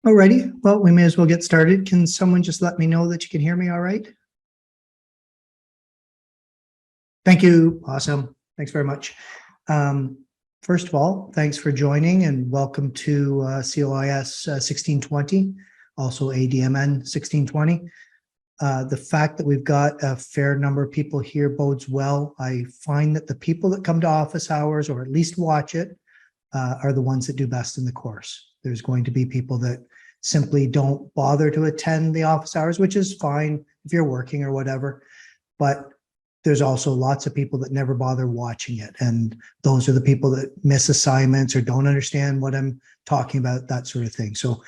Alrighty, well, we may as well get started. Can someone just let me know that you can hear me all right? Thank you. Awesome. Thanks very much. First of all, thanks for joining and welcome to COIS 1620, also ADMN 1620. The fact that we've got a fair number of people here bodes well. I find that the people that come to office hours, or at least watch it, are the ones that do best in the course. There's going to be people that simply don't bother to attend the office hours, which is fine if you're working or whatever. But there's also lots of people that never bother watching it. And those are the people that miss assignments or don't understand what I'm talking about, that sort of thing. So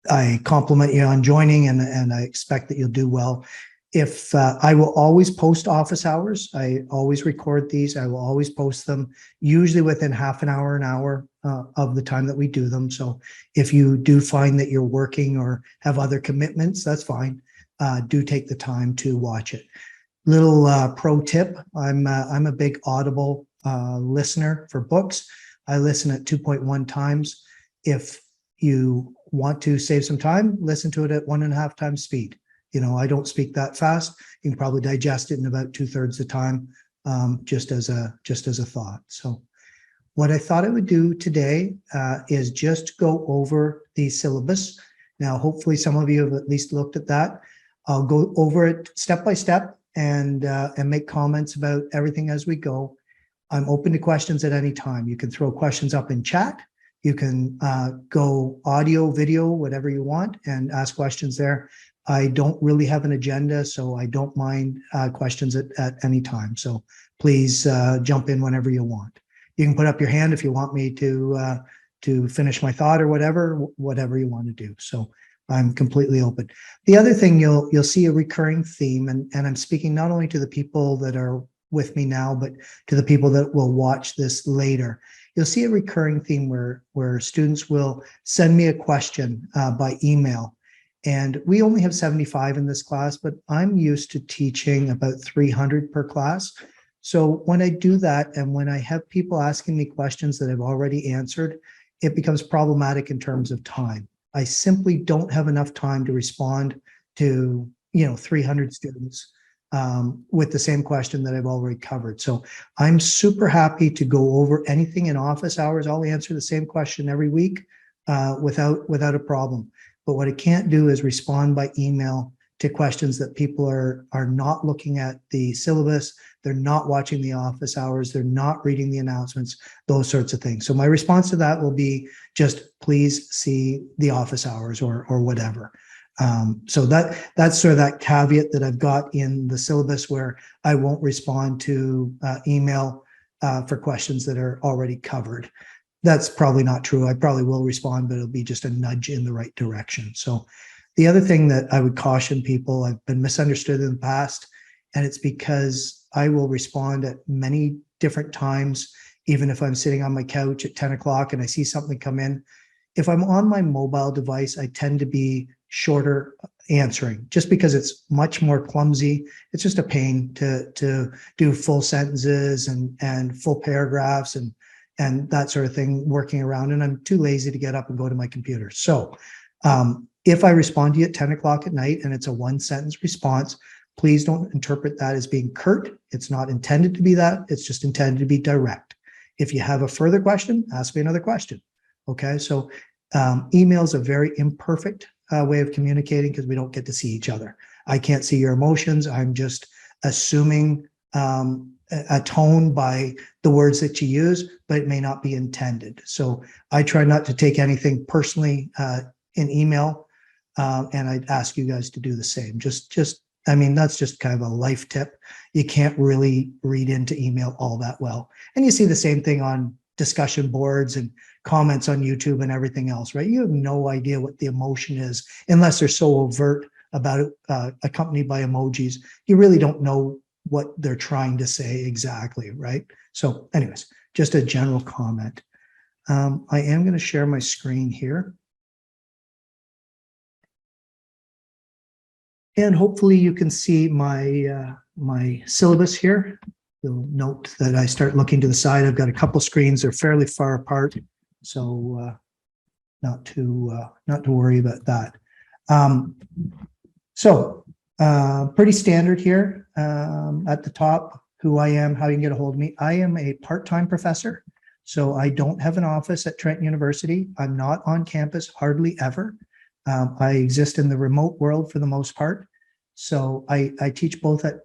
I compliment you on joining and I expect that you'll do well. If I will always post office hours. I always record these. I will always post them, usually within half an hour of the time that we do them. So if you do find that you're working or have other commitments, that's fine. Do take the time to watch it. Little pro tip, I'm a big Audible listener for books. I listen at 2.1 times. If you want to save some time, listen to it at 1.5 times speed. You know, I don't speak that fast. You can probably digest it in about 2/3 the time, just as a thought. So what I thought I would do today is just go over the syllabus. Now, hopefully some of you have at least looked at that. I'll go over it step by step and make comments about everything as we go. I'm open to questions at any time. You can throw questions up in chat. You can go audio, video, whatever you want, and ask questions there. I don't really have an agenda, so I don't mind questions at any time. So please jump in whenever you want. You can put up your hand if you want me to finish my thought or whatever you want to do. So I'm completely open. The other thing, you'll see a recurring theme, and I'm speaking not only to the people that are with me now, but to the people that will watch this later. You'll see a recurring theme where students will send me a question by email. And we only have 75 in this class, but I'm used to teaching about 300 per class. So when I do that, and when I have people asking me questions that I've already answered, it becomes problematic in terms of time. I simply don't have enough time to respond to 300 students with the same question that I've already covered. So I'm super happy to go over anything in office hours. I'll answer the same question every week without a problem. But what I can't do is respond by email to questions that people are not looking at the syllabus, they're not watching the office hours, they're not reading the announcements, those sorts of things. So my response to that will be just please see the office hours or whatever. So that's sort of that caveat that I've got in the syllabus, where I won't respond to email for questions that are already covered. That's probably not true. I probably will respond, but it'll be just a nudge in the right direction. So the other thing that I would caution people, I've been misunderstood in the past, and it's because I will respond at many different times, even if I'm sitting on my couch at 10 o'clock and I see something come in. If I'm on my mobile device, I tend to be shorter answering, just because it's much more clumsy. It's just a pain to do full sentences and full paragraphs and that sort of thing working around, and I'm too lazy to get up and go to my computer. So if I respond to you at 10 o'clock at night and it's a 1-sentence response, please don't interpret that as being curt. It's not intended to be that. It's just intended to be direct. If you have a further question, ask me another question. Okay, so email is a very imperfect way of communicating because we don't get to see each other. I can't see your emotions. I'm just assuming a tone by the words that you use, but it may not be intended. So I try not to take anything personally in email, and I'd ask you guys to do the same. I mean, that's just kind of a life tip. You can't really read into email all that well. And you see the same thing on discussion boards and comments on YouTube and everything else, right? You have no idea what the emotion is unless they're so overt about it, accompanied by emojis. You really don't know what they're trying to say exactly, right? So anyways, just a general comment. I am going to share my screen here. And hopefully you can see my my syllabus here. You'll note that I start looking to the side. I've got a couple screens. They're fairly far apart. So not to worry about that. Pretty standard here at the top, who I am, how you can get a hold of me. I am a part-time professor, so I don't have an office at Trent University. I'm not on campus hardly ever. I exist in the remote world for the most part. So I teach both at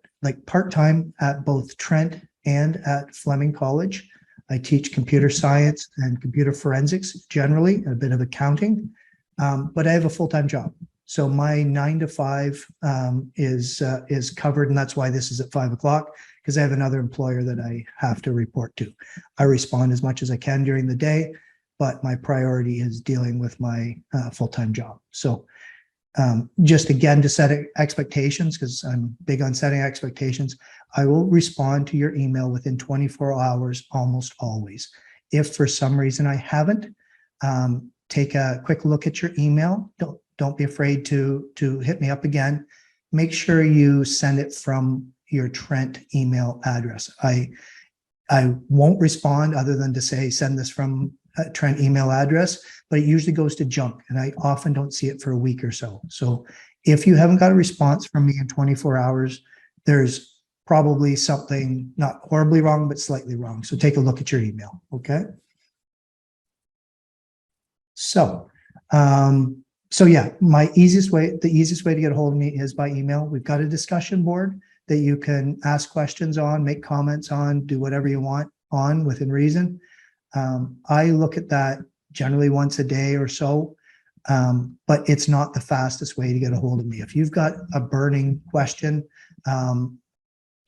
part-time at both Trent and at Fleming College. I teach computer science and computer forensics generally, a bit of accounting, but I have a full-time job. So my 9 to 5 is covered, and that's why this is at 5 o'clock, because I have another employer that I have to report to. I respond as much as I can during the day, but my priority is dealing with my full-time job. So just again, to set expectations, because I'm big on setting expectations, I will respond to your email within 24 hours almost always. If for some reason I haven't, take a quick look at your email. Don't be afraid to hit me up again. Make sure you send it from your Trent email address. I won't respond other than to say, send this from a Trent email address, but it usually goes to junk, and I often don't see it for a week or so. So if you haven't got a response from me in 24 hours, there's probably something not horribly wrong, but slightly wrong. So take a look at your email, okay? So yeah, the easiest way to get a hold of me is by email. We've got a discussion board that you can ask questions on, make comments on, do whatever you want on within reason. I look at that generally once a day or so, but it's not the fastest way to get a hold of me. If you've got a burning question,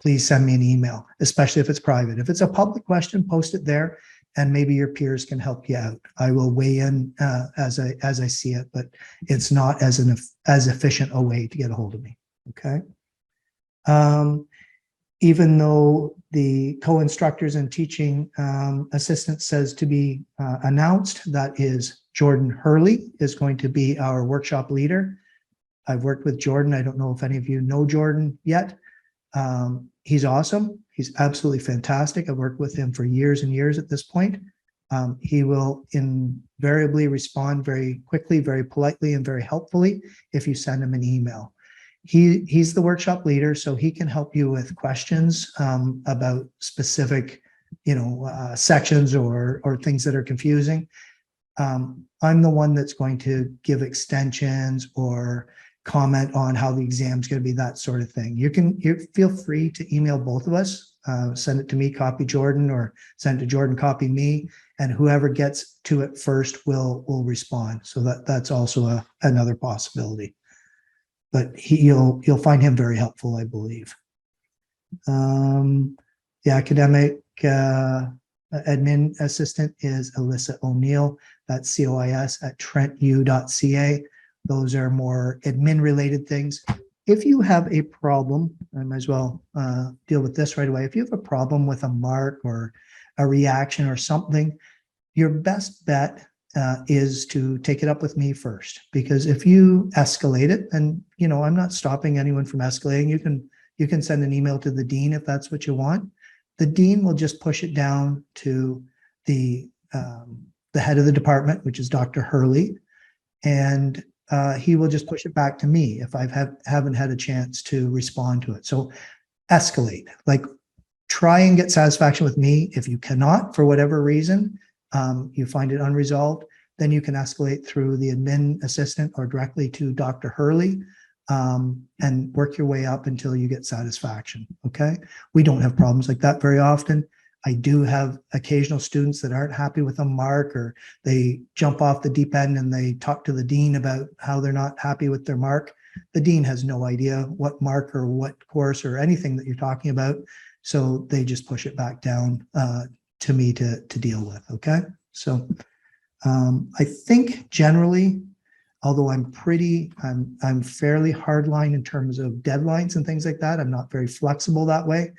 please send me an email, especially if it's private. If it's a public question, post it there, and maybe your peers can help you out. I will weigh in as I see it, but it's not as efficient a way to get a hold of me. Okay. Even though the co-instructors and teaching assistant says to be announced, that is Jordan Hurley is going to be our workshop leader. I've worked with Jordan. I don't know if any of you know Jordan yet. He's awesome. He's absolutely fantastic. I've worked with him for years and years at this point. He will invariably respond very quickly, very politely, and very helpfully if you send him an email. He's the workshop leader, so he can help you with questions about specific, sections or things that are confusing. I'm the one that's going to give extensions or comment on how the exam is going to be, that sort of thing. You feel free to email both of us, send it to me, copy Jordan, or send it to Jordan, copy me, and whoever gets to it first will respond. So that's also another possibility. But you'll find him very helpful, I believe. The academic admin assistant is Alyssa O'Neill. That's COIS at trentu.ca. Those are more admin related things. If you have a problem, I might as well deal with this right away. If you have a problem with a mark or a reaction or something, your best bet is to take it up with me first, because if you escalate it, and I'm not stopping anyone from escalating. You can send an email to the dean if that's what you want. The dean will just push it down to the head of the department, which is Dr. Hurley, and he will just push it back to me if I haven't had a chance to respond to it. So escalate, try and get satisfaction with me. If you cannot, for whatever reason, you find it unresolved, then you can escalate through the admin assistant or directly to Dr. Hurley, and work your way up until you get satisfaction. Okay. We don't have problems like that very often. I do have occasional students that aren't happy with a mark, or they jump off the deep end and they talk to the dean about how they're not happy with their mark. The dean has no idea what mark or what course or anything that you're talking about. So they just push it back down to me to deal with. Okay. So I think generally, although I'm fairly hardline in terms of deadlines and things like that, I'm not very flexible that way.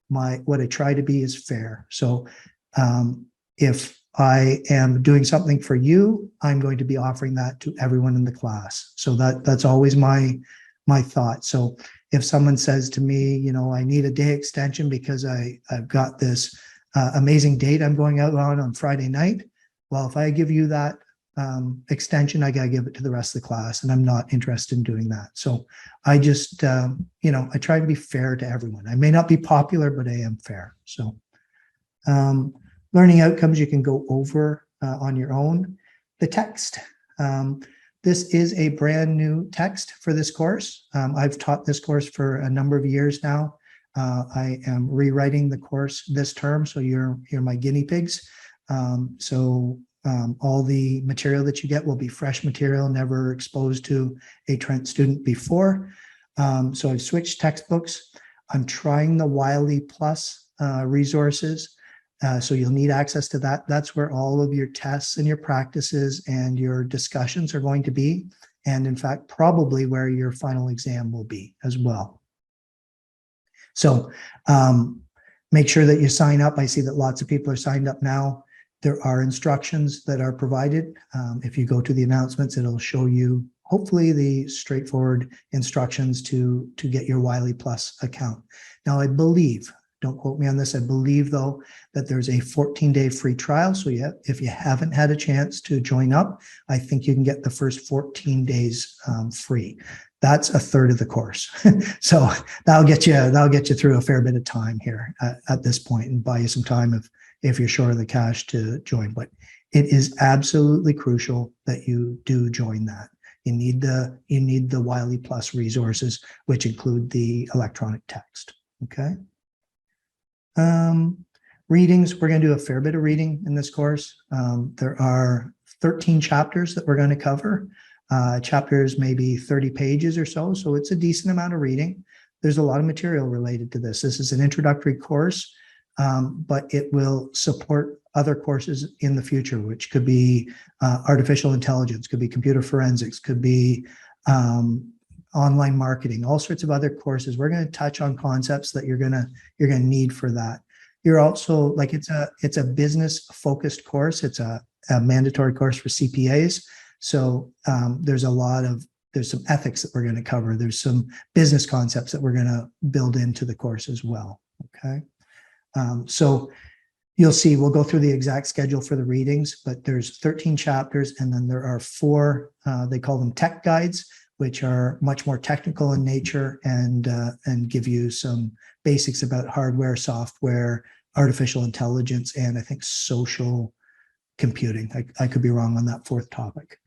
What I try to be is fair. So if I am doing something for you, I'm going to be offering that to everyone in the class. So that's always my thought. So if someone says to me, I need a day extension because I've got this amazing date I'm going out on Friday night. Well, if I give you that extension, I got to give it to the rest of the class, and I'm not interested in doing that. So I just, I try to be fair to everyone. I may not be popular, but I am fair. So learning outcomes you can go over on your own. The text. This is a brand new text for this course. I've taught this course for a number of years now. I am rewriting the course this term, so you're my guinea pigs. All the material that you get will be fresh material, never exposed to a Trent student before. So I've switched textbooks. I'm trying the Wiley Plus resources. So you'll need access to that. That's where all of your tests and your practices and your discussions are going to be. And in fact, probably where your final exam will be as well. So make sure that you sign up. I see that lots of people are signed up now. There are instructions that are provided. If you go to the announcements, it'll show you hopefully the straightforward instructions to get your Wiley Plus account. Now, I believe, don't quote me on this, I believe though that there's a 14-day free trial. So if you haven't had a chance to join up, I think you can get the first 14 days free. That's a third of the course. So that'll get you through a fair bit of time here at this point and buy you some time if you're short of the cash to join. But it is absolutely crucial that you do join that. You need the Wiley Plus resources, which include the electronic text. Okay. Readings, we're going to do a fair bit of reading in this course. There are 13 chapters that we're going to cover. Chapters maybe 30 pages or so, so it's a decent amount of reading. There's a lot of material related to this. This is an introductory course, but it will support other courses in the future, which could be artificial intelligence, could be computer forensics, could be online marketing, all sorts of other courses. We're going to touch on concepts that you're going to need for that. You're also like, it's a business focused course. It's a mandatory course for CPAs. So there's some ethics that we're going to cover. There's some business concepts that we're going to build into the course as well. Okay. So you'll see, we'll go through the exact schedule for the readings, but there's 13 chapters, and then there are 4, they call them tech guides, which are much more technical in nature and give you some basics about hardware, software, artificial intelligence, and I think social computing. I could be wrong on that 4th topic.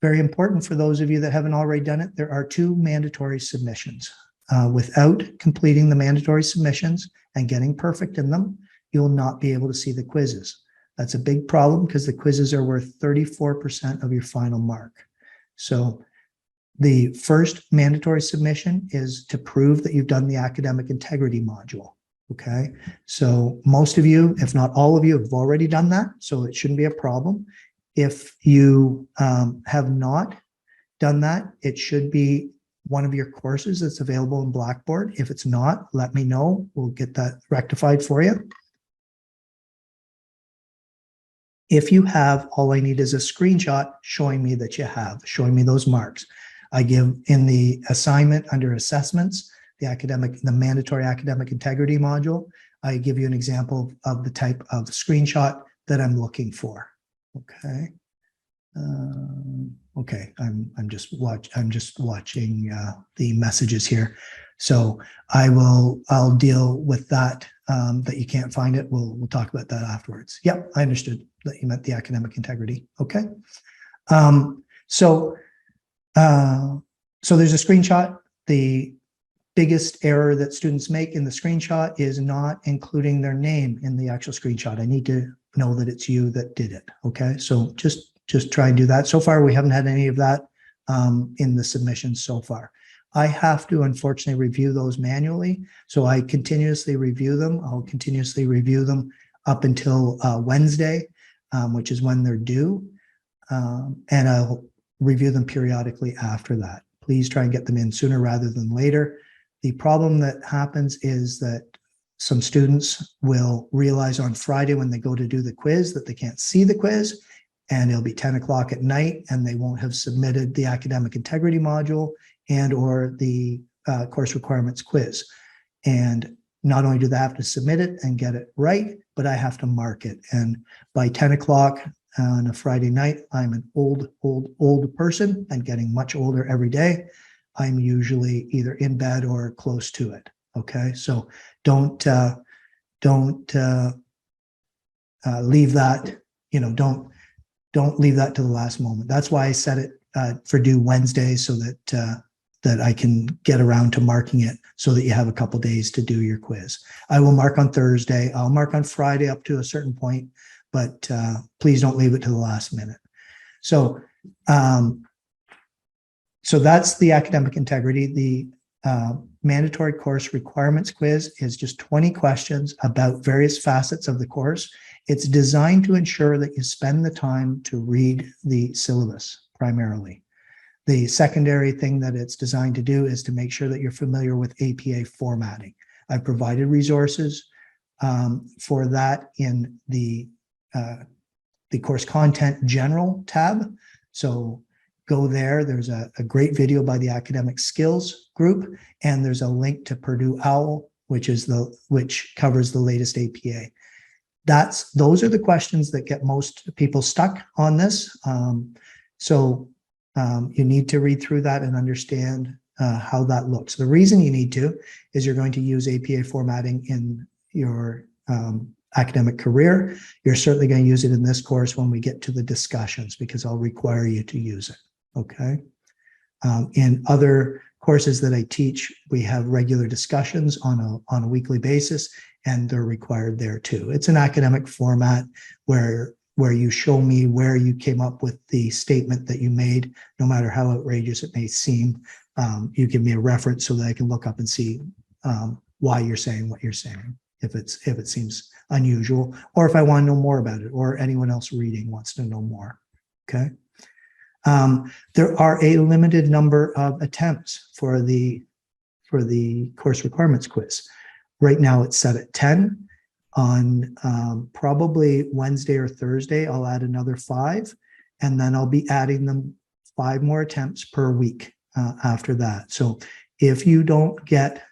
Very important for those of you that haven't already done it, there are 2 mandatory submissions. Without completing the mandatory submissions and getting perfect in them, you'll not be able to see the quizzes. That's a big problem because the quizzes are worth 34% of your final mark. So the first mandatory submission is to prove that you've done the academic integrity module. Okay, so most of you, if not all of you, have already done that, so it shouldn't be a problem. If you have not done that, it should be one of your courses that's available in Blackboard. If it's not, let me know. We'll get that rectified for you. If you have, all I need is a screenshot showing me that you have, showing me those marks. I give in the assignment under assessments, the mandatory academic integrity module, I give you an example of the type of screenshot that I'm looking for. Okay. Okay, I'm just watching the messages here. So I'll deal with that. That you can't find it. We'll talk about that afterwards. Yep, I understood that you meant the academic integrity. Okay. So there's a screenshot. The biggest error that students make in the screenshot is not including their name in the actual screenshot. I need to know that it's you that did it. Okay, so just try and do that. So far, we haven't had any of that in the submissions so far. I have to, unfortunately, review those manually. So I continuously review them. I'll continuously review them up until Wednesday, which is when they're due. And I'll review them periodically after that. Please try and get them in sooner rather than later. The problem that happens is that some students will realize on Friday when they go to do the quiz that they can't see the quiz, and it'll be 10 o'clock at night and they won't have submitted the academic integrity module and or the course requirements quiz. And not only do they have to submit it and get it right, but I have to mark it. And by 10 o'clock on a Friday night, I'm an old person and getting much older every day. I'm usually either in bed or close to it. Okay, so don't leave that. Don't leave that to the last moment. That's why I set it for due Wednesday, so that I can get around to marking it, so that you have a couple days to do your quiz. I will mark on Thursday. I'll mark on Friday up to a certain point, but please don't leave it to the last minute. So, so that's the academic integrity. The mandatory course requirements quiz is just 20 questions about various facets of the course. It's designed to ensure that you spend the time to read the syllabus primarily. The secondary thing that it's designed to do is to make sure that you're familiar with APA formatting. I've provided resources for that in the course content general tab. So go there. There's a great video by the academic skills group, and there's a link to Purdue OWL, which covers the latest APA. Those are the questions that get most people stuck on this. You need to read through that and understand how that looks. The reason you need to is you're going to use APA formatting in your academic career. You're certainly going to use it in this course when we get to the discussions, because I'll require you to use it. Okay. In other courses that I teach, we have regular discussions on a weekly basis, and they're required there too. It's an academic format where you show me where you came up with the statement that you made, no matter how outrageous it may seem. You give me a reference so that I can look up and see why you're saying what you're saying, if it seems unusual, or if I want to know more about it, or anyone else reading wants to know more. Okay. There are a limited number of attempts for the course requirements quiz. Right now it's set at 10. On probably Wednesday or Thursday, I'll add another 5, and then I'll be adding them 5 more attempts per week after that. So if you don't get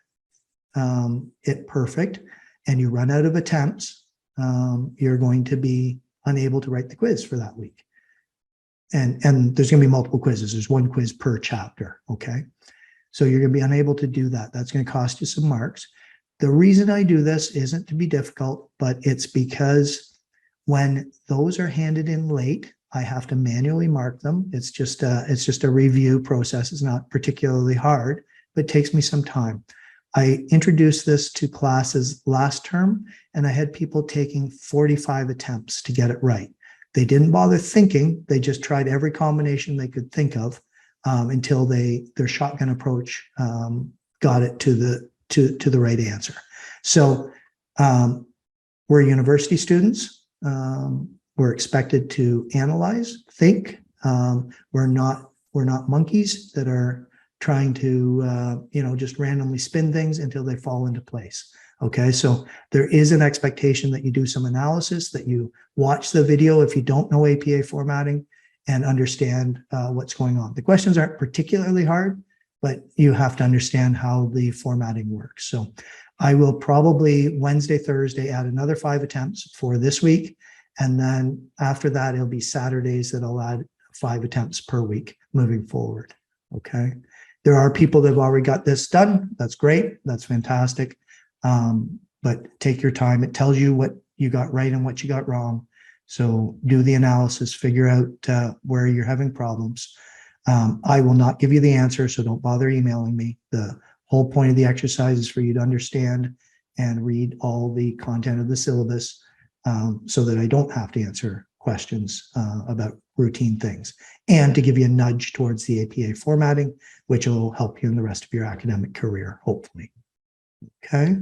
it perfect and you run out of attempts, you're going to be unable to write the quiz for that week. And there's going to be multiple quizzes. There's 1 quiz per chapter. Okay. So you're going to be unable to do that. That's going to cost you some marks. The reason I do this isn't to be difficult, but it's because when those are handed in late, I have to manually mark them. It's just a review process. It's not particularly hard, but it takes me some time. I introduced this to classes last term, and I had people taking 45 attempts to get it right. They didn't bother thinking. They just tried every combination they could think of until their shotgun approach got it to the right answer. So we're university students. We're expected to analyze, think. We're not monkeys that are trying to just randomly spin things until they fall into place. Okay, so there is an expectation that you do some analysis, that you watch the video if you don't know APA formatting, and understand what's going on. The questions aren't particularly hard, but you have to understand how the formatting works. So I will probably Wednesday, Thursday add another 5 attempts for this week. And then after that, it'll be Saturdays that I'll add 5 attempts per week moving forward. Okay. There are people that have already got this done. That's great. That's fantastic. But take your time. It tells you what you got right and what you got wrong. So do the analysis, figure out where you're having problems. I will not give you the answer, so don't bother emailing me. The whole point of the exercise is for you to understand and read all the content of the syllabus so that I don't have to answer questions about routine things, and to give you a nudge towards the APA formatting, which will help you in the rest of your academic career, hopefully. Okay.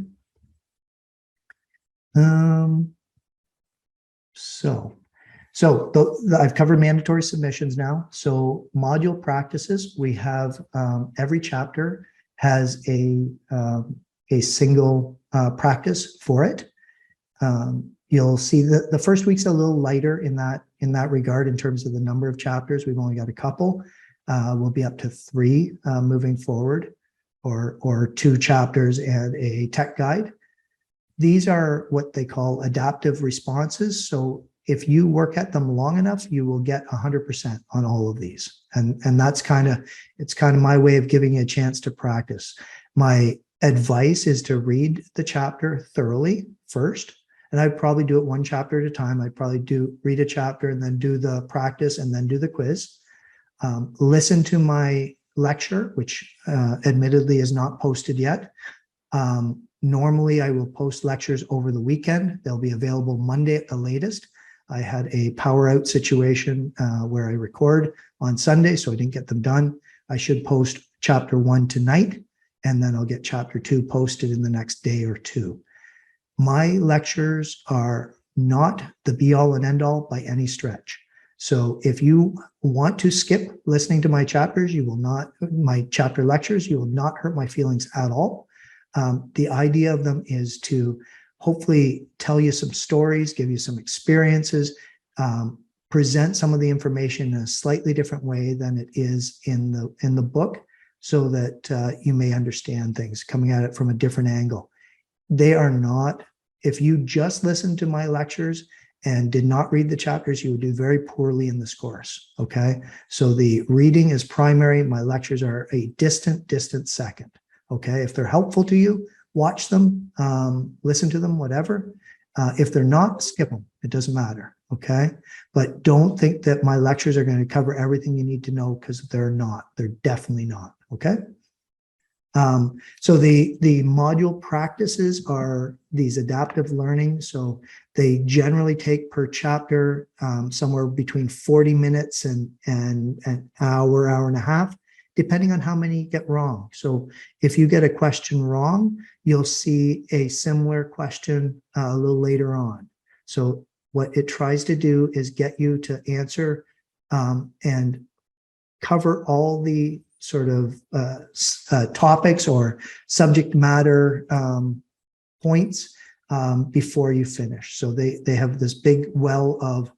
I've covered mandatory submissions now. So module practices, we have every chapter has a single practice for it. You'll see that the first week's a little lighter in that regard in terms of the number of chapters. We've only got a couple. We'll be up to 3 moving forward, or 2 chapters and a tech guide. these are what they call adaptive responses. So if you work at them long enough, you will get 100% on all of these. And that's it's kind of my way of giving you a chance to practice. My advice is to read the chapter thoroughly first. And I'd probably do it one chapter at a time. I'd probably read a chapter and then do the practice and then do the quiz. Listen to my lecture, which admittedly is not posted yet. Normally, I will post lectures over the weekend. They'll be available Monday at the latest. I had a power out situation where I record on Sunday, so I didn't get them done. I should post chapter 1 tonight, and then I'll get chapter 2 posted in the next day or two. My lectures are not the be-all and end-all by any stretch. So if you want to skip listening to my chapters, my chapter lectures, you will not hurt my feelings at all. The idea of them is to hopefully tell you some stories, give you some experiences, present some of the information in a slightly different way than it is in the book, so that you may understand things coming at it from a different angle. They are not, if you just listened to my lectures and did not read the chapters, you would do very poorly in this course, okay? So the reading is primary. My lectures are a distant second, okay? If they're helpful to you, watch them, listen to them, whatever. If they're not, skip them. It doesn't matter, okay? But don't think that my lectures are going to cover everything you need to know, because they're not. They're definitely not, okay? So the module practices are these adaptive learning. So they generally take per chapter somewhere between 40 minutes and an hour and a half, depending on how many you get wrong. So if you get a question wrong, you'll see a similar question a little later on. So what it tries to do is get you to answer and cover all the sort of topics or subject matter points before you finish. So they have this big well of,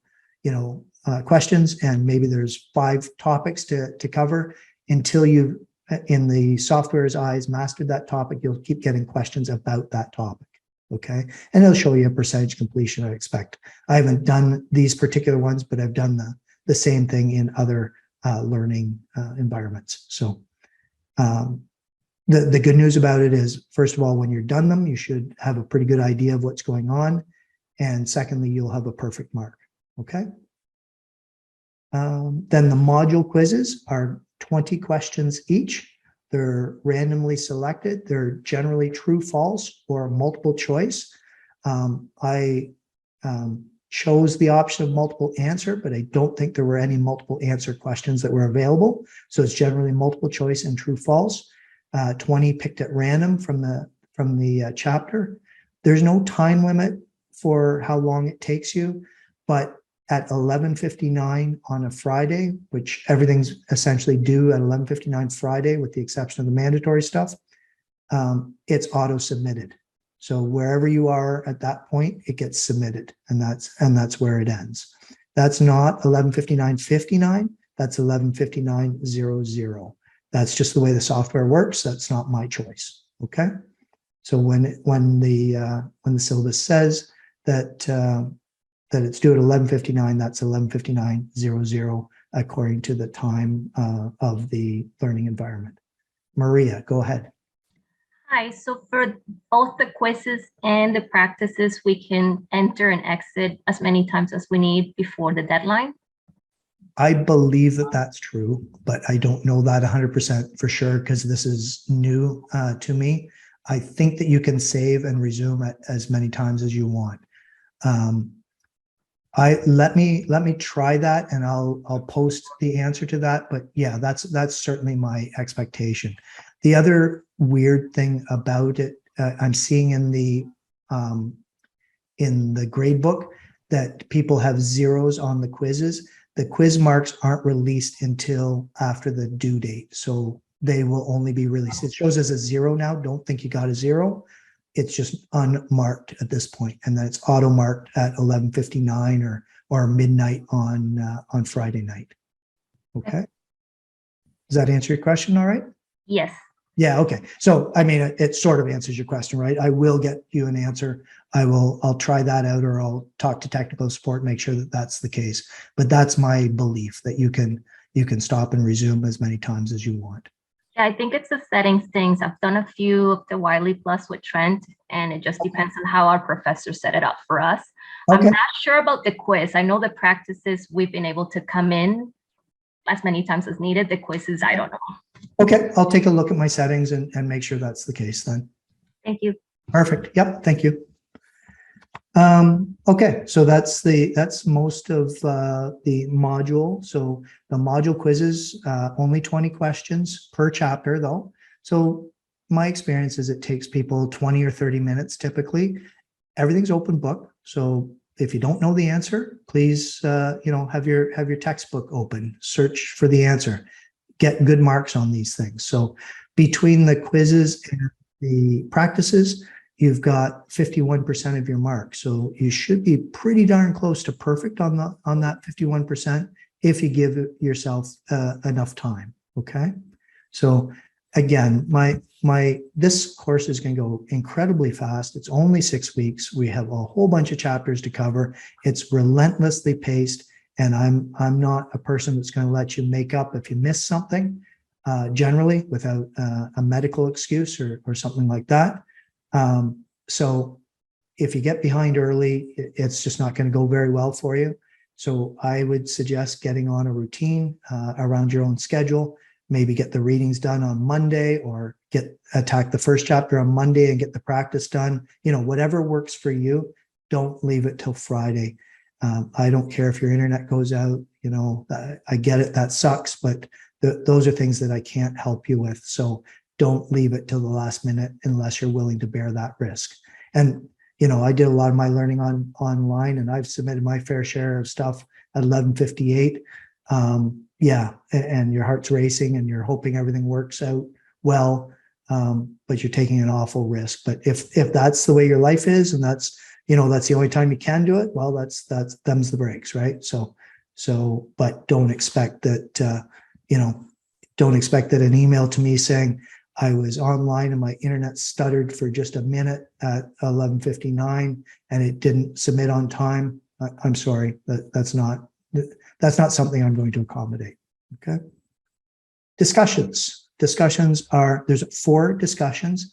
questions, and maybe there's 5 topics to cover. Until you, in the software's eyes, mastered that topic, you'll keep getting questions about that topic, okay? And it'll show you a percentage completion, I expect. I haven't done these particular ones, but I've done the same thing in other learning environments. So the good news about it is, first of all, when you're done them, you should have a pretty good idea of what's going on. And secondly, you'll have a perfect mark, okay? Then the module quizzes are 20 questions each. They're randomly selected. They're generally true, false, or multiple choice. I chose the option of multiple answer, but I don't think there were any multiple answer questions that were available. So it's generally multiple choice and true, false. 20 picked at random from the chapter. There's no time limit for how long it takes you, but at 11:59 on a Friday, which everything's essentially due at 11:59 Friday, with the exception of the mandatory stuff, it's auto-submitted. So wherever you are at that point, it gets submitted, and that's where it ends. That's not 11:59:59. That's 11:59:00. That's just the way the software works. That's not my choice. Okay. So when the syllabus says that it's due at 11:59, that's 11:59:00 according to the time of the learning environment. Maria, go ahead. Hi, so for both the quizzes and the practices, we can enter and exit as many times as we need before the deadline? I believe that that's true, but I don't know that 100% for sure, because this is new to me. I think that you can save and resume it as many times as you want. Let me try that, and I'll post the answer to that. But yeah, that's certainly my expectation. The other weird thing about it, I'm seeing in the grade book that people have zeros on the quizzes. The quiz marks aren't released until after the due date, so they will only be released. It shows as a 0 now. Don't think you got a 0. It's just unmarked at this point, and then it's auto marked at 11:59 or midnight on Friday night. Okay. Does that answer your question? All right. Yes. Yeah, okay. So, I mean, it sort of answers your question, right? I will get you an answer. I'll try that out, or I'll talk to technical support, make sure that that's the case. But that's my belief, that you can stop and resume as many times as you want. Yeah, I think it's the settings things. I've done a few of the Wiley Plus with Trent, and it just depends on how our professor set it up for us. Okay. I'm not sure about the quiz. I know the practices we've been able to come in as many times as needed. The quizzes, I don't know. Okay, I'll take a look at my settings and make sure that's the case then. Thank you. Perfect. Yep, thank you. Okay, so that's most of the module. So the module quizzes, only 20 questions per chapter though. So my experience is it takes people 20 or 30 minutes typically. Everything's open book. So if you don't know the answer, please have your textbook open, search for the answer, get good marks on these things. So between the quizzes and the practices, you've got 51% of your marks. So you should be pretty darn close to perfect on that 51% if you give yourself enough time. Okay. So again, this course is going to go incredibly fast. It's only 6 weeks. We have a whole bunch of chapters to cover. It's relentlessly paced, and I'm not a person that's going to let you make up if you miss something, generally without a medical excuse or something like that. So if you get behind early, it's just not going to go very well for you. So I would suggest getting on a routine around your own schedule. Maybe get the readings done on Monday, or attack the first chapter on Monday and get the practice done. Whatever works for you. Don't leave it till Friday. I don't care if your internet goes out. I get it. That sucks, but those are things that I can't help you with. So don't leave it till the last minute unless you're willing to bear that risk. And, I did a lot of my learning online, and I've submitted my fair share of stuff at 11:58. Yeah. And your heart's racing and you're hoping everything works out well. But you're taking an awful risk. But if that's the way your life is, and that's the only time you can do it, well, them's the breaks, right? But don't expect that, don't expect that an email to me saying I was online and my internet stuttered for just a minute at 11:59 and it didn't submit on time. I'm sorry, that's not something I'm going to accommodate. Okay. Discussions are, there's 4 discussions.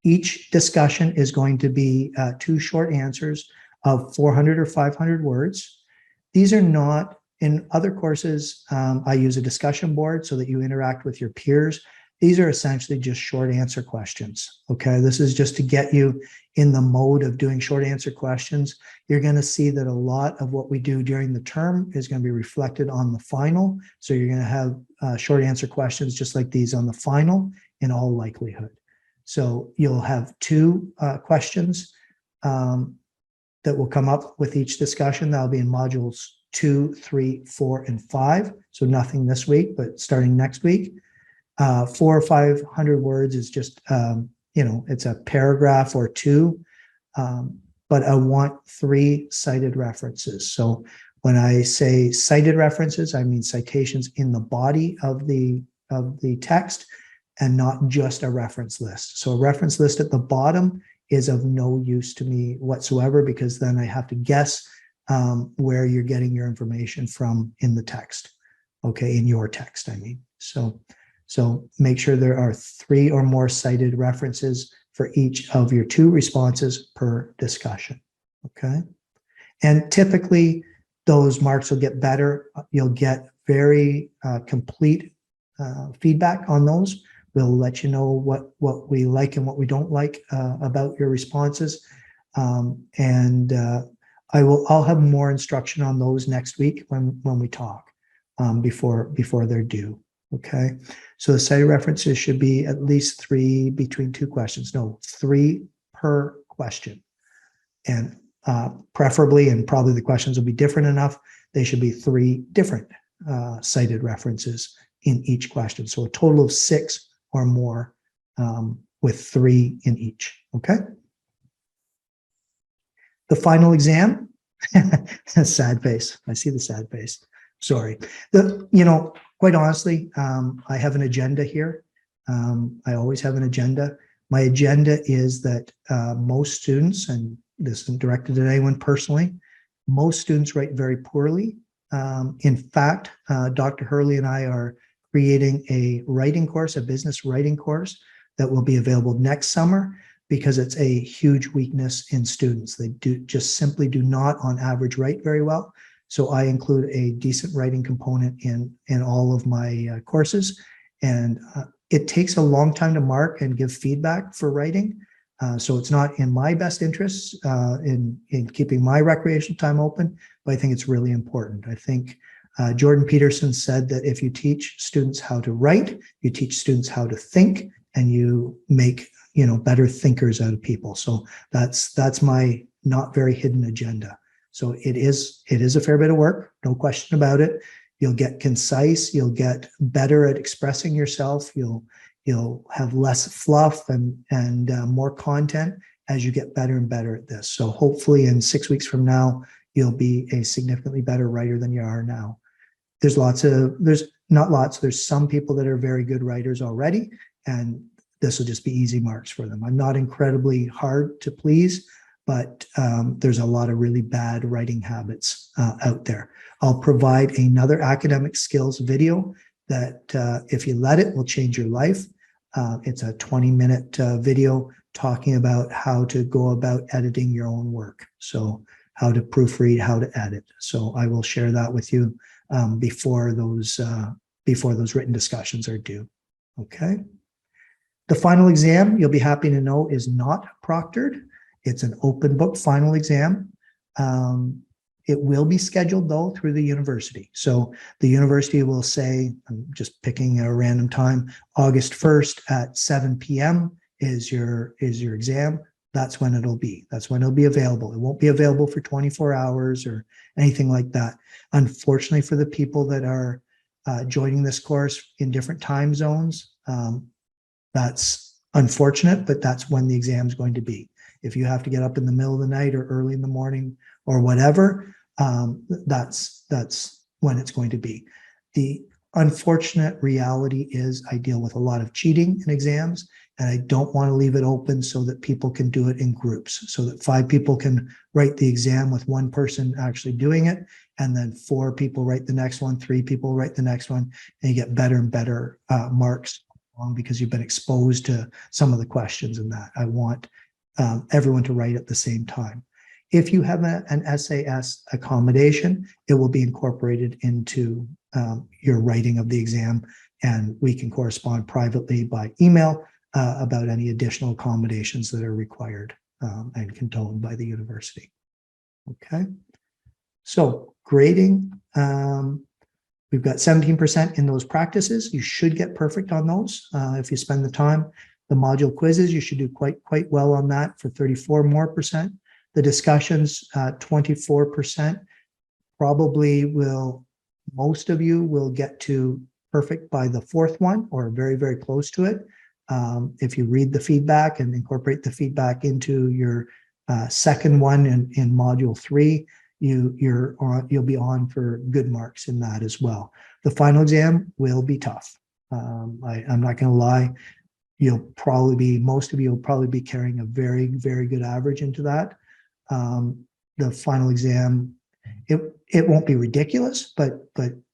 Each discussion is going to be 2 short answers of 400 or 500 words. These are not, in other courses, I use a discussion board so that you interact with your peers. These are essentially just short answer questions. Okay. This is just to get you in the mode of doing short answer questions. You're going to see that a lot of what we do during the term is going to be reflected on the final. So you're going to have short answer questions just like these on the final in all likelihood. So you'll have 2 questions that will come up with each discussion. That'll be in modules 2, 3, 4, and 5. So nothing this week, but starting next week. 400 or 500 words is just, it's a paragraph or 2, but I want 3 cited references. So when I say cited references, I mean citations in the body of the text and not just a reference list. So a reference list at the bottom is of no use to me whatsoever, because then I have to guess where you're getting your information from in the text. Okay, in your text, I mean. So make sure there are 3 or more cited references for each of your 2 responses per discussion. Okay. And typically those marks will get better. You'll get very complete feedback on those. We'll let you know what we like and what we don't like about your responses. I'll have more instruction on those next week when we talk before they're due. Okay, so the cited references should be at least 3 between 2 questions. No, 3 per question. And preferably, and probably the questions will be different enough, they should be 3 different cited references in each question. So a total of 6 or more with 3 in each. Okay. The final exam, sad face. I see the sad face. Sorry. Quite honestly, I have an agenda here. I always have an agenda. My agenda is that most students, and this isn't directed at anyone personally, most students write very poorly. In fact, Dr. Hurley and I are creating a writing course, a business writing course that will be available next summer, because it's a huge weakness in students. They just simply do not on average write very well. So I include a decent writing component in all of my courses. And it takes a long time to mark and give feedback for writing. So it's not in my best interests in keeping my recreational time open, but I think it's really important. I think Jordan Peterson said that if you teach students how to write, you teach students how to think, and you make better thinkers out of people. So that's my not very hidden agenda. So it is a fair bit of work, no question about it. You'll get concise, you'll get better at expressing yourself, you'll have less fluff and more content as you get better and better at this. So hopefully in 6 weeks from now, you'll be a significantly better writer than you are now. There's some people that are very good writers already, and this will just be easy marks for them. I'm not incredibly hard to please, but there's a lot of really bad writing habits out there. I'll provide another academic skills video that if you let it, will change your life. It's a 20-minute video talking about how to go about editing your own work. So how to proofread, how to edit. So I will share that with you before those written discussions are due. Okay. The final exam, you'll be happy to know, is not proctored. It's an open book final exam. It will be scheduled though through the university. So the university will say, I'm just picking a random time, August 1st at 7 p.m. is your exam. That's when it'll be. That's when it'll be available. It won't be available for 24 hours or anything like that. Unfortunately, for the people that are joining this course in different time zones, that's unfortunate, but that's when the exam is going to be. If you have to get up in the middle of the night or early in the morning or whatever, that's when it's going to be. The unfortunate reality is I deal with a lot of cheating in exams, and I don't want to leave it open so that people can do it in groups, so that 5 people can write the exam with 1 person actually doing it, and then 4 people write the next one, 3 people write the next one, and you get better and better marks because you've been exposed to some of the questions in that. I want everyone to write at the same time. If you have an SAS accommodation, it will be incorporated into your writing of the exam, and we can correspond privately by email about any additional accommodations that are required and condoned by the university. Okay, so grading, we've got 17% in those practices. You should get perfect on those if you spend the time. The module quizzes, you should do quite well on that for 34% more. The discussions, 24%, probably most of you will get to perfect by the 4th one or very close to it. If you read the feedback and incorporate the feedback into your second one in module 3, you'll be on for good marks in that as well. The final exam will be tough. I'm not going to lie. Most of you will probably be carrying a very good average into that. The final exam, it won't be ridiculous, but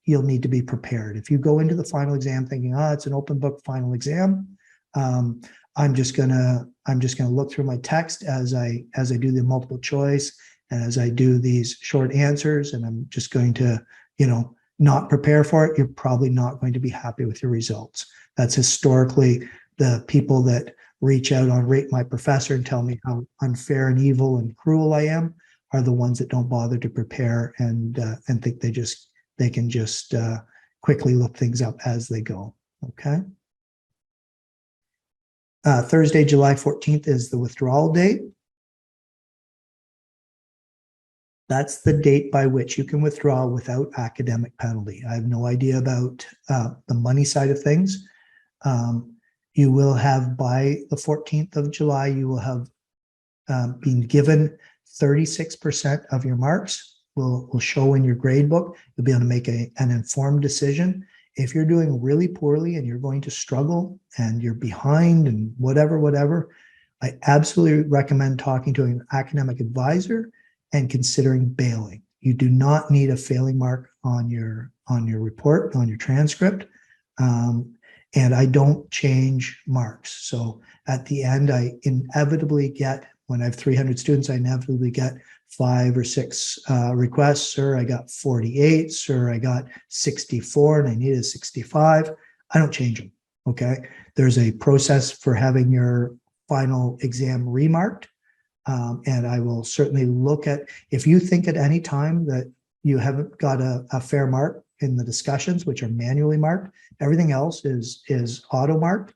you'll need to be prepared. If you go into the final exam thinking, it's an open book final exam, I'm just gonna look through my text as I do the multiple choice and as I do these short answers, and I'm just going to not prepare for it. You're probably not going to be happy with your results. That's historically the people that reach out on Rate My Professor and tell me how unfair and evil and cruel I am are the ones that don't bother to prepare and think they can just quickly look things up as they go. Okay. Thursday, July 14th is the withdrawal date. That's the date by which you can withdraw without academic penalty. I have no idea about the money side of things. You will have, by the 14th of July, you will have been given 36% of your marks will show in your grade book. You'll be able to make an informed decision. If you're doing really poorly and you're going to struggle and you're behind and whatever, I absolutely recommend talking to an academic advisor and considering bailing. You do not need a failing mark on your report, on your transcript. And I don't change marks. So at the end, I inevitably get, when I have 300 students, I inevitably get 5 or 6 requests. Sir, I got 48. Sir, I got 64 and I needed 65. I don't change them. Okay. There's a process for having your final exam remarked. And I will certainly look at, if you think at any time that you haven't got a fair mark in the discussions, which are manually marked, everything else is auto marked.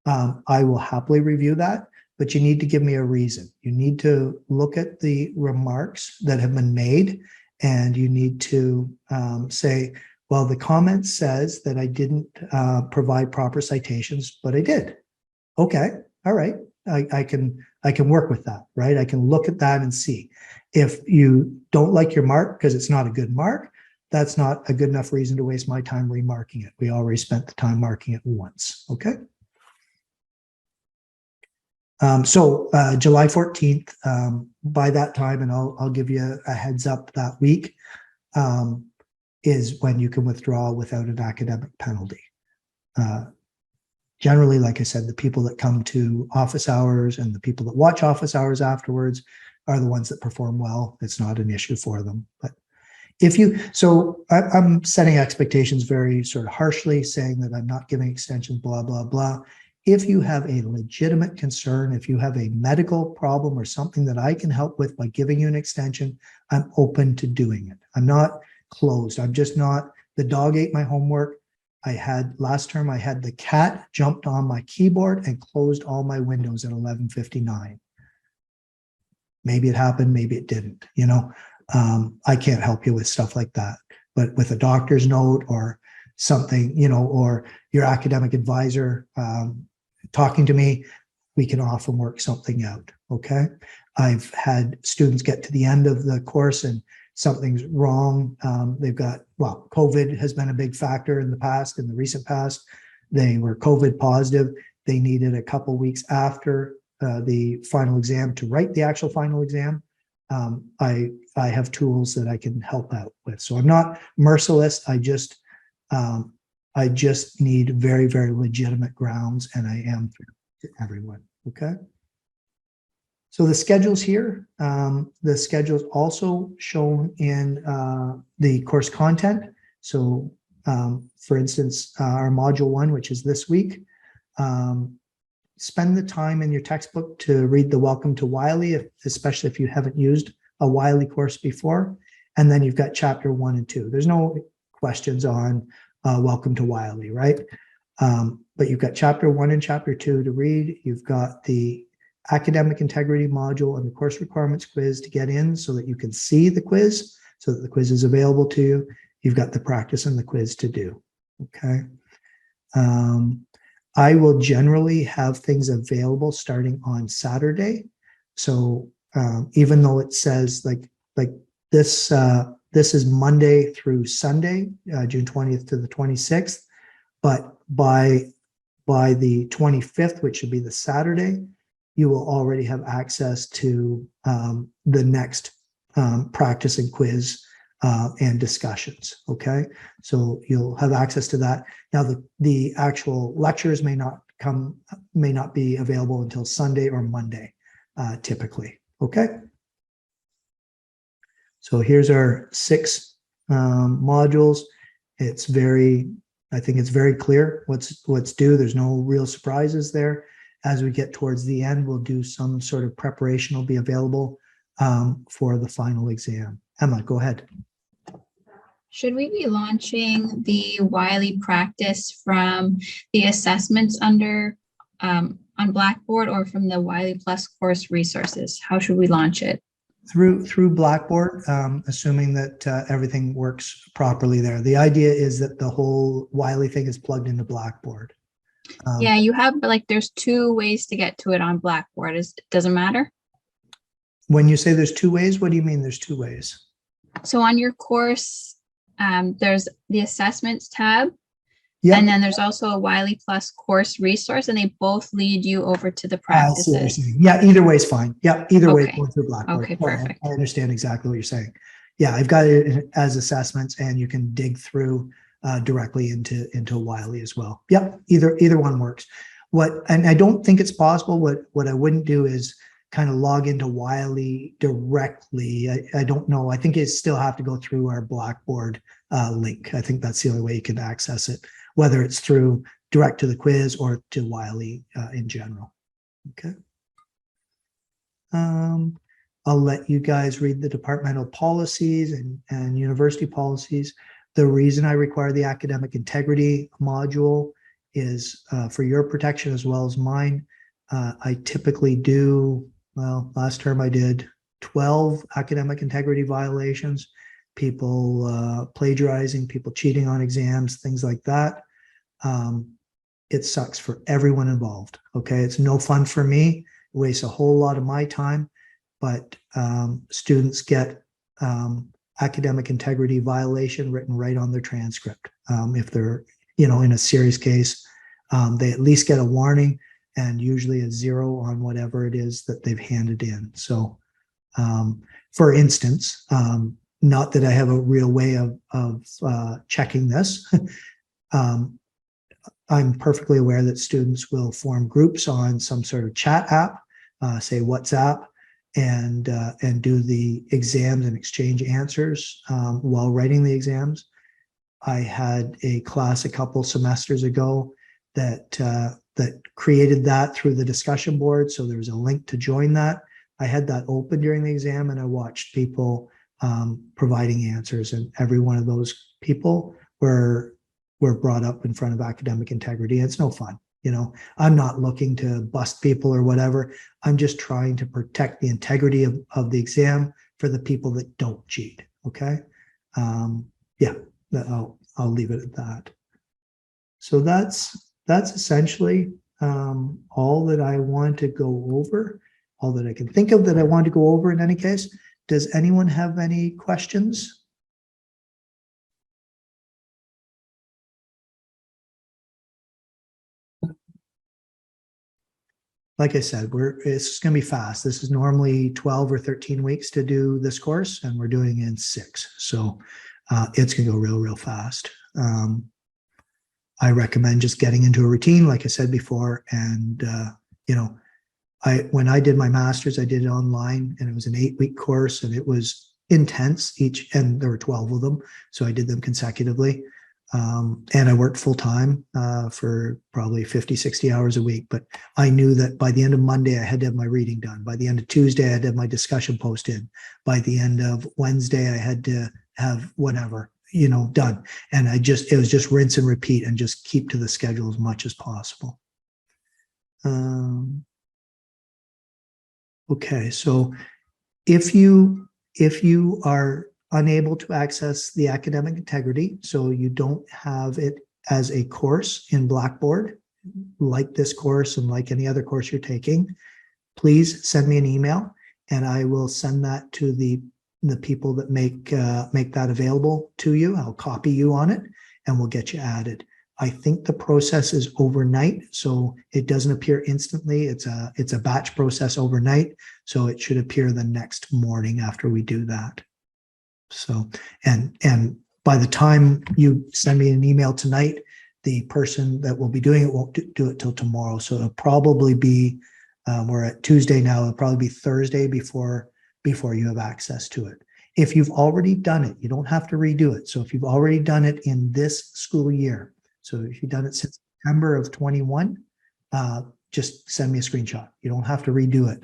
I will happily review that, but you need to give me a reason. You need to look at the remarks that have been made, and you need to say, well, the comment says that I didn't provide proper citations, but I did. Okay, all right. I can work with that, right? I can look at that and see. If you don't like your mark because it's not a good mark, that's not a good enough reason to waste my time remarking it. We already spent the time marking it once, okay? So July 14th, by that time, and I'll give you a heads up that week, is when you can withdraw without an academic penalty. Generally, like I said, the people that come to office hours and the people that watch office hours afterwards are the ones that perform well. It's not an issue for them. But if you, so I'm setting expectations very sort of harshly, saying that I'm not giving extensions, blah, blah, blah. If you have a legitimate concern, if you have a medical problem or something that I can help with by giving you an extension, I'm open to doing it. I'm not closed. I'm just not, the dog ate my homework. Last term, I had the cat jumped on my keyboard and closed all my windows at 11:59. Maybe it happened, maybe it didn't, you know. I can't help you with stuff like that, but with a doctor's note or something, you know, or your academic advisor talking to me, we can often work something out, okay? I've had students get to the end of the course and something's wrong. They've got, well, COVID has been a big factor in the recent past. They were COVID positive. They needed a couple weeks after the final exam to write the actual final exam. I have tools that I can help out with. So I'm not merciless. I just need very, very legitimate grounds, and I am to everyone, okay? So the schedule's here. The schedule's also shown in the course content. So for instance, our module 1, which is this week, spend the time in your textbook to read the Welcome to Wiley, especially if you haven't used a Wiley course before. And then you've got chapter 1 and 2. There's no questions on Welcome to Wiley, right? But you've got chapter 1 and chapter 2 to read. You've got the academic integrity module and the course requirements quiz to get in so that you can see the quiz, so that the quiz is available to you. You've got the practice and the quiz to do, okay? I will generally have things available starting on Saturday. So even though it says like this is Monday through Sunday, June 20th to the 26th, but by the 25th, which should be the Saturday, you will already have access to the next practice and quiz and discussions, okay? So you'll have access to that. Now, the actual lectures may not be available until Sunday or Monday, typically, okay? So here's our 6 modules. I think it's very clear what's due. There's no real surprises there. As we get towards the end, we'll do some sort of preparation will be available for the final exam. Emma, go ahead. Should we be launching the Wiley practice from the assessments under on Blackboard or from the Wiley Plus course resources? How should we launch it? Through Blackboard, assuming that everything works properly there. The idea is that the whole Wiley thing is plugged into Blackboard. Yeah, you have, but like there's 2 ways to get to it on Blackboard. It doesn't matter? When you say there's 2 ways, what do you mean there's 2 ways? So on your course, there's the assessments tab, Yeah. And then there's also a Wiley Plus course resource, and they both lead you over to the I see what you're practices. saying. Yeah, either way is fine. Yeah, either way Okay. going through Blackboard. Okay, Yeah, perfect. I understand exactly what you're saying. Yeah, I've got it as assessments, and you can dig through directly into Wiley as well. Yep, either one works. And I don't think it's possible. What I wouldn't do is kind of log into Wiley directly. I don't know. I think you still have to go through our Blackboard link. I think that's the only way you can access it, whether it's through direct to the quiz or to Wiley in general. Okay. I'll let you guys read the departmental policies and university policies. The reason I require the academic integrity module is for your protection as well as mine. I typically do, well, last term I did 12 academic integrity violations, people plagiarizing, people cheating on exams, things like that. It sucks for everyone involved. Okay, it's no fun for me. It wastes a whole lot of my time, but students get academic integrity violation written right on their transcript. If they're, in a serious case, they at least get a warning and usually a 0 on whatever it is that they've handed in. So, for instance, not that I have a real way of checking this. I'm perfectly aware that students will form groups on some sort of chat app, say WhatsApp, and do the exams and exchange answers while writing the exams. I had a class a couple semesters ago that created that through the discussion board. So there was a link to join that. I had that open during the exam, and I watched people providing answers, and every one of those people were brought up in front of academic integrity. It's no fun. I'm not looking to bust people or whatever. I'm just trying to protect the integrity of the exam for the people that don't cheat. Okay. Yeah, I'll leave it at that. So that's essentially all that I want to go over, all that I can think of that I want to go over in any case. Does anyone have any questions? Like I said, it's going to be fast. This is normally 12 or 13 weeks to do this course, and we're doing it in 6. So it's going to go real fast. I recommend just getting into a routine, like I said before. And, when I did my master's, I did it online, and it was an 8-week course, and it was intense and there were 12 of them. So I did them consecutively. And I worked full time for probably 50, 60 hours a week. But I knew that by the end of Monday, I had to have my reading done. By the end of Tuesday, I had to have my discussion posted. By the end of Wednesday, I had to have whatever, done. And it was just rinse and repeat and just keep to the schedule as much as possible. Okay, so if you are unable to access the academic integrity, so you don't have it as a course in Blackboard, like this course and like any other course you're taking, please send me an email, and I will send that to the people that make that available to you. I'll copy you on it, and we'll get you added. I think the process is overnight, so it doesn't appear instantly. It's a batch process overnight, so it should appear the next morning after we do that. So, and by the time you send me an email tonight, the person that will be doing it won't do it till tomorrow. So it'll probably be, we're at Tuesday now, it'll probably be Thursday before you have access to it. If you've already done it, you don't have to redo it. So if you've already done it in this school year, so if you've done it since September of 21, just send me a screenshot. You don't have to redo it.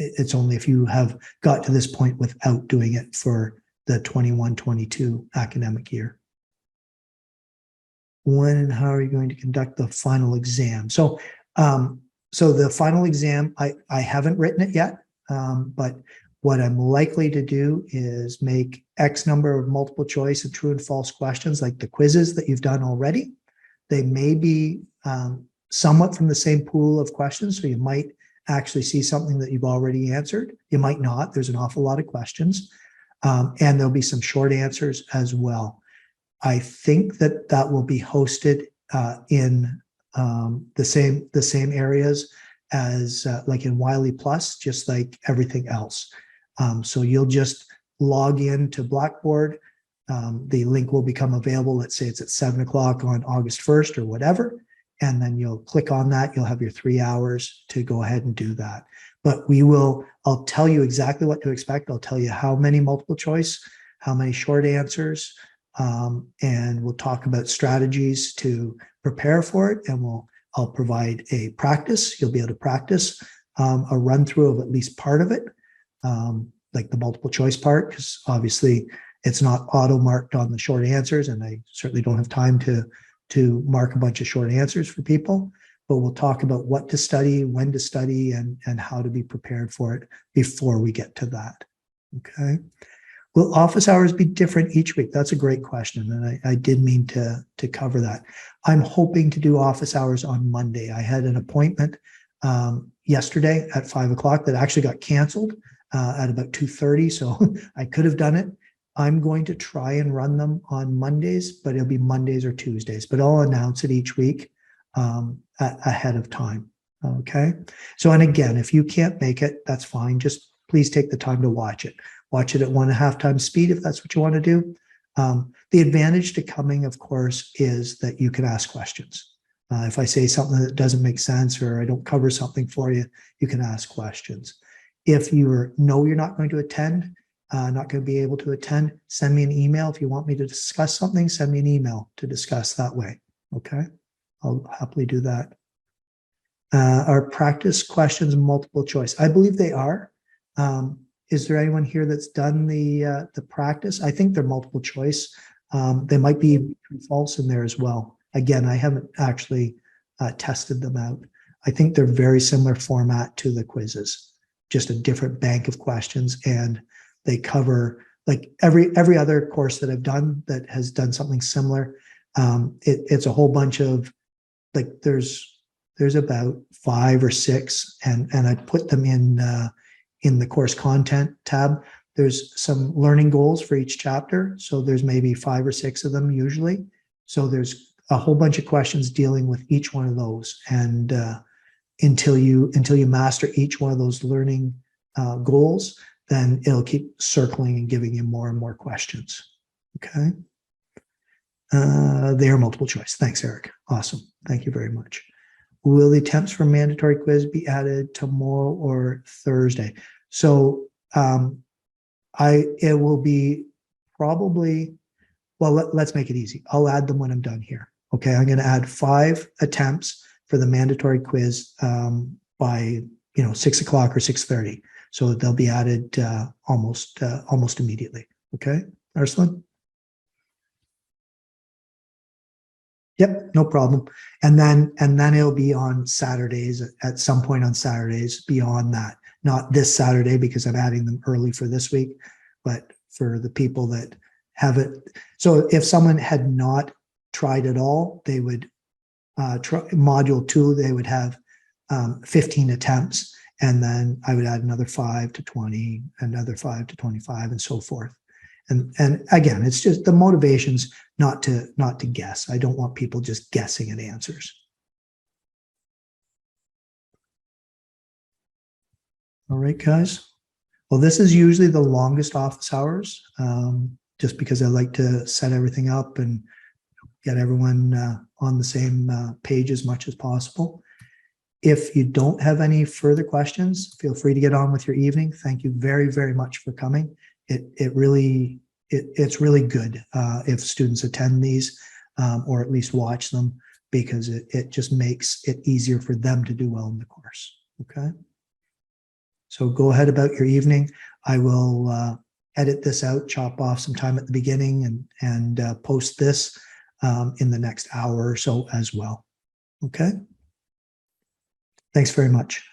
It's only if you have got to this point without doing it for the 21-22 academic year. When and how are you going to conduct the final exam? So, so the final exam, I haven't written it yet, but what I'm likely to do is make X number of multiple choice and true and false questions, like the quizzes that you've done already. They may be somewhat from the same pool of questions, so you might actually see something that you've already answered. You might not. There's an awful lot of questions. And there'll be some short answers as well. I think that that will be hosted in the same areas as like in Wiley Plus, just like everything else. So you'll just log in to Blackboard. The link will become available. Let's say it's at 7 o'clock on August 1st or whatever. And then you'll click on that. You'll have your 3 hours to go ahead and do that. But I'll tell you exactly what to expect. I'll tell you how many multiple choice, how many short answers, and we'll talk about strategies to prepare for it. And I'll provide a practice. You'll be able to practice a run through of at least part of it, like the multiple choice part, because obviously it's not auto marked on the short answers, and I certainly don't have time to mark a bunch of short answers for people. But we'll talk about what to study, when to study, and how to be prepared for it before we get to that. Okay. Will office hours be different each week? That's a great question, and I did mean to cover that. I'm hoping to do office hours on Monday. I had an appointment yesterday at 5 o'clock that actually got canceled at about 2:30, so I could have done it. I'm going to try and run them on Mondays, but it'll be Mondays or Tuesdays, but I'll announce it each week ahead of time. Okay. So, and again, if you can't make it, that's fine. Just please take the time to watch it. Watch it at 1.5 times speed if that's what you want to do. The advantage to coming, of course, is that you can ask questions. If I say something that doesn't make sense or I don't cover something for you, you can ask questions. If you know you're not going to attend, not going to be able to attend, send me an email. If you want me to discuss something, send me an email to discuss that way. Okay, I'll happily do that. Are practice questions multiple choice? I believe they are. Is there anyone here that's done the practice? I think they're multiple choice. They might be true and false in there as well. Again, I haven't actually tested them out. I think they're very similar format to the quizzes, just a different bank of questions, and they cover like every other course that I've done that has done something similar. It's a whole bunch of like there's about 5 or 6, and I put them in the course content tab. There's some learning goals for each chapter. So there's maybe 5 or 6 of them usually. So there's a whole bunch of questions dealing with each one of those. And until you master each one of those learning goals, then it'll keep circling and giving you more and more questions. Okay. They are multiple choice. Thanks, Eric. Awesome. Thank you very much. Will the attempts for mandatory quiz be added tomorrow or Thursday? So it will be probably, well, let's make it easy. I'll add them when I'm done here. Okay, I'm going to add 5 attempts for the mandatory quiz by 6 o'clock or 6:30. So they'll be added almost immediately. Okay, Arslan? Yep, no problem. And then it'll be on Saturdays at some point on Saturdays beyond that. Not this Saturday because I'm adding them early for this week, but for the people that have it. So if someone had not tried at all, they would try module 2, they would have 15 attempts, and then I would add another 5 to 20, another 5 to 25, and so forth. And again, it's just the motivation's not to guess. I don't want people just guessing at answers. All right, guys. Well, this is usually the longest office hours, just because I like to set everything up and get everyone on the same page as much as possible. If you don't have any further questions, feel free to get on with your evening. Thank you very, very much for coming. It's really good if students attend these or at least watch them, because it just makes it easier for them to do well in the course. Okay. So go ahead about your evening. I will edit this out, chop off some time at the beginning, and post this in the next hour or so as well. Okay. Thanks very much.